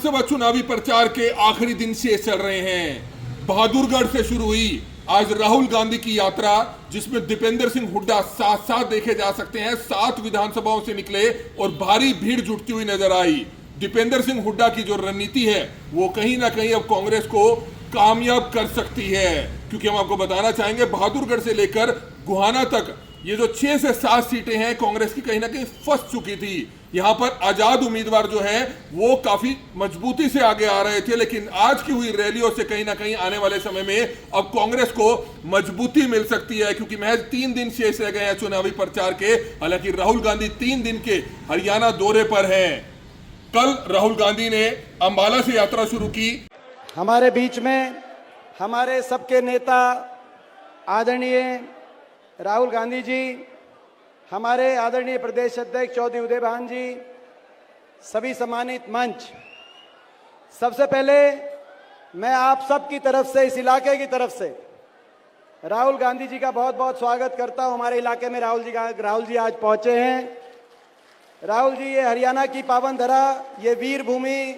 विधानसभा चुनावी प्रचार के आखिरी दिन शेष चल रहे हैं। बहादुरगढ़ से शुरू हुई आज राहुल गांधी की यात्रा, जिसमें दीपेंद्र सिंह हुड्डा साथ साथ देखे जा सकते हैं। 7 विधानसभाओं से निकले और भारी भीड़ जुटती हुई नजर आई। दीपेंद्र सिंह हुड्डा की जो रणनीति है वो कहीं ना कहीं अब कांग्रेस को कामयाब कर सकती है, क्योंकि हम आपको बताना चाहेंगे बहादुरगढ़ से लेकर गुहाना तक ये जो 6 से 7 सीटें हैं कांग्रेस की कहीं ना कहीं फंस चुकी थी। यहां पर आजाद उम्मीदवार जो है वो काफी मजबूती से आगे आ रहे थे, लेकिन आज की हुई रैलियों से कहीं ना कहीं आने वाले समय में अब कांग्रेस को मजबूती मिल सकती है, क्योंकि महज 3 दिन शेष रह गए हैं चुनावी प्रचार के। हालांकि राहुल गांधी 3 दिन के हरियाणा दौरे पर हैं। कल राहुल गांधी ने अंबाला से यात्रा शुरू की। हमारे बीच में हमारे सबके नेता आदरणीय राहुल गांधी जी, हमारे आदरणीय प्रदेश अध्यक्ष चौधरी उदय भान जी, सभी सम्मानित मंच, सबसे पहले मैं आप सब की तरफ से, इस इलाके की तरफ से राहुल गांधी जी का बहुत बहुत स्वागत करता हूं। हमारे इलाके में राहुल जी आज पहुंचे हैं। राहुल जी, ये हरियाणा की पावन धरा, ये वीर भूमि,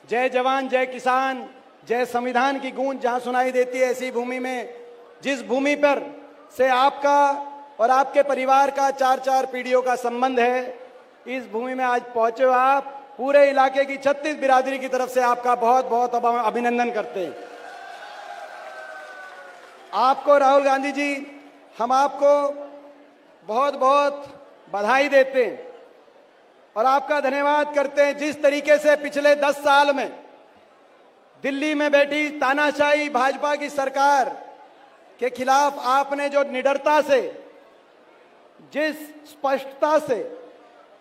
जय जवान जय किसान जय संविधान की गूंज जहां सुनाई देती है, ऐसी भूमि में, जिस भूमि पर से आपका और आपके परिवार का 4-4 पीढ़ियों का संबंध है, इस भूमि में आज पहुंचे हो आप। पूरे इलाके की 36 बिरादरी की तरफ से आपका बहुत बहुत अभिनंदन करते हैं। आपको राहुल गांधी जी, हम आपको बहुत बहुत बधाई देते हैं और आपका धन्यवाद करते हैं। जिस तरीके से पिछले 10 साल में दिल्ली में बैठी तानाशाही भाजपा की सरकार के खिलाफ आपने जो निडरता से, जिस स्पष्टता से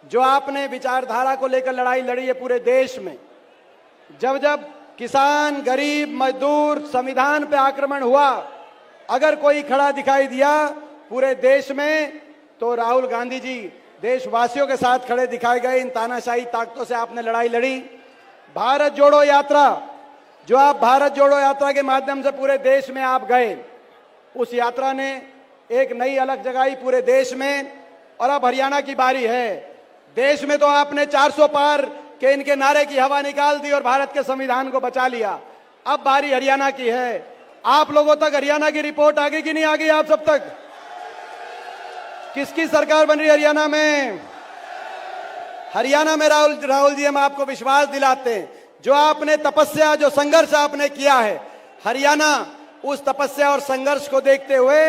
जो आपने विचारधारा को लेकर लड़ाई लड़ी है पूरे देश में, जब जब किसान, गरीब, मजदूर, संविधान पे आक्रमण हुआ, अगर कोई खड़ा दिखाई दिया पूरे देश में, तो राहुल गांधी जी देशवासियों के साथ खड़े दिखाए गए। इन तानाशाही ताकतों से आपने लड़ाई लड़ी। भारत जोड़ो यात्रा, जो आप भारत जोड़ो यात्रा के माध्यम से पूरे देश में आप गए, उस यात्रा ने एक नई अलग जगाई पूरे देश में। और अब हरियाणा की बारी है। देश में तो आपने 400 पार के इनके नारे की हवा निकाल दी और भारत के संविधान को बचा लिया। अब बारी हरियाणा की है। आप लोगों तक हरियाणा की रिपोर्ट आ गई कि नहीं आ गई? आप सब तक किसकी सरकार बन रही है हरियाणा में? हरियाणा में राहुल जी, हम आपको विश्वास दिलाते हैं, जो आपने तपस्या, जो संघर्ष आपने किया है, हरियाणा उस तपस्या और संघर्ष को देखते हुए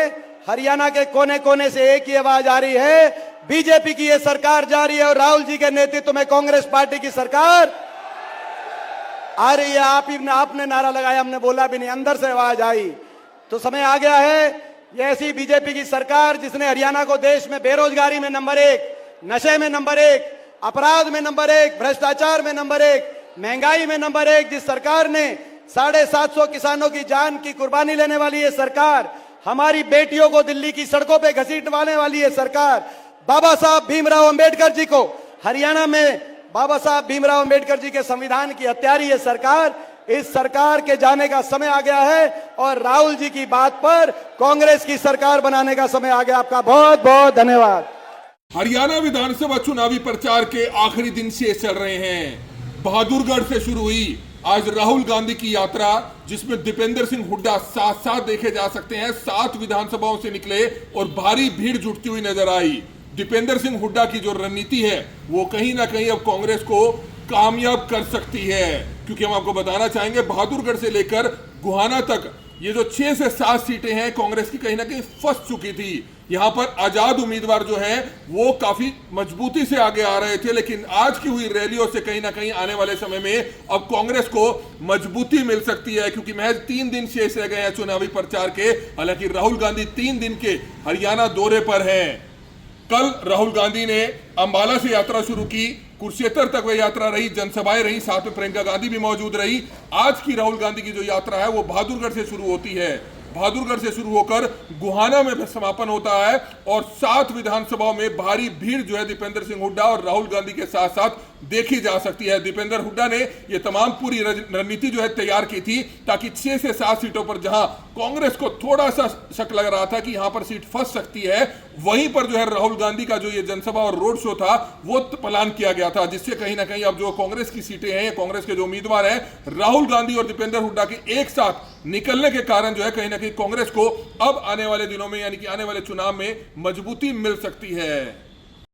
हरियाणा के कोने कोने से एक ही आवाज आ रही है, बीजेपी की ये सरकार जा रही है और राहुल जी के नेतृत्व में कांग्रेस पार्टी की सरकार आ रही है। आपने नारा लगाया, हमने बोला भी नहीं, अंदर से आवाज आई। तो समय आ गया है, ये ऐसी बीजेपी की सरकार जिसने हरियाणा को देश में बेरोजगारी में नंबर 1, नशे में नंबर 1, अपराध में नंबर 1, भ्रष्टाचार में नंबर 1, महंगाई में नंबर 1, जिस सरकार ने 750 किसानों की जान की कुर्बानी लेने वाली ये सरकार, हमारी बेटियों को दिल्ली की सड़कों पे घसीटवाने वाली ये सरकार, बाबा साहब भीमराव अंबेडकर जी को हरियाणा में, बाबा साहब भीमराव अंबेडकर जी के संविधान की हत्यारी ये सरकार, इस सरकार के जाने का समय आ गया है और राहुल जी की बात पर कांग्रेस की सरकार बनाने का समय आ गया। आपका बहुत बहुत धन्यवाद। हरियाणा विधानसभा चुनावी प्रचार के आखिरी दिन शेष चल रहे हैं। बहादुरगढ़ से शुरू हुई आज राहुल गांधी की यात्रा, जिसमें दीपेंद्र सिंह हुड्डा साथ साथ देखे जा सकते हैं। 7 विधानसभाओं से निकले और भारी भीड़ जुटती हुई नजर आई। दीपेंद्र सिंह हुड्डा की जो रणनीति है वो कहीं ना कहीं अब कांग्रेस को कामयाब कर सकती है, क्योंकि हम आपको बताना चाहेंगे बहादुरगढ़ से लेकर गुहाना तक ये जो 6 से 7 सीटें हैं कांग्रेस की कहीं ना कहीं फंस चुकी थी। यहां पर आजाद उम्मीदवार जो है वो काफी मजबूती से आगे आ रहे थे, लेकिन आज की हुई रैलियों से कहीं ना कहीं आने वाले समय में अब कांग्रेस को मजबूती मिल सकती है, क्योंकि महज 3 दिन शेष रह गए हैं चुनावी प्रचार के। हालांकि राहुल गांधी 3 दिन के हरियाणा दौरे पर हैं। कल राहुल गांधी ने अंबाला से यात्रा शुरू की, कुरुक्षेत्र तक वह यात्रा रही, जनसभाएं रही, साथ में प्रियंका गांधी भी मौजूद रही। आज की राहुल गांधी की जो यात्रा है वो बहादुरगढ़ से शुरू होती है। बहादुरगढ़ से शुरू होकर गुहाना में समापन होता है और 7 विधानसभाओं में भारी भीड़ जो है दीपेंद्र सिंह हुड्डा और राहुल गांधी के साथ साथ देखी जा सकती है। दीपेंद्र हुड्डा ने ये तमाम पूरी रणनीति जो है तैयार की थी ताकि 6 से 7 सीटों पर जहां कांग्रेस को थोड़ा सा शक लग रहा था कि यहां पर सीट फंस सकती है, वहीं पर जो है राहुल गांधी का जो ये जनसभा और रोड शो था वो प्लान किया गया था, जिससे कहीं ना कहीं अब जो कांग्रेस की सीटें हैं, कांग्रेस के जो उम्मीदवार हैं राहुल गांधी और दीपेंद्र हुड्डा के एक साथ निकलने के कारण जो है कहीं ना कहीं कांग्रेस को अब आने वाले दिनों में यानी कि आने वाले चुनाव में मजबूती मिल सकती है।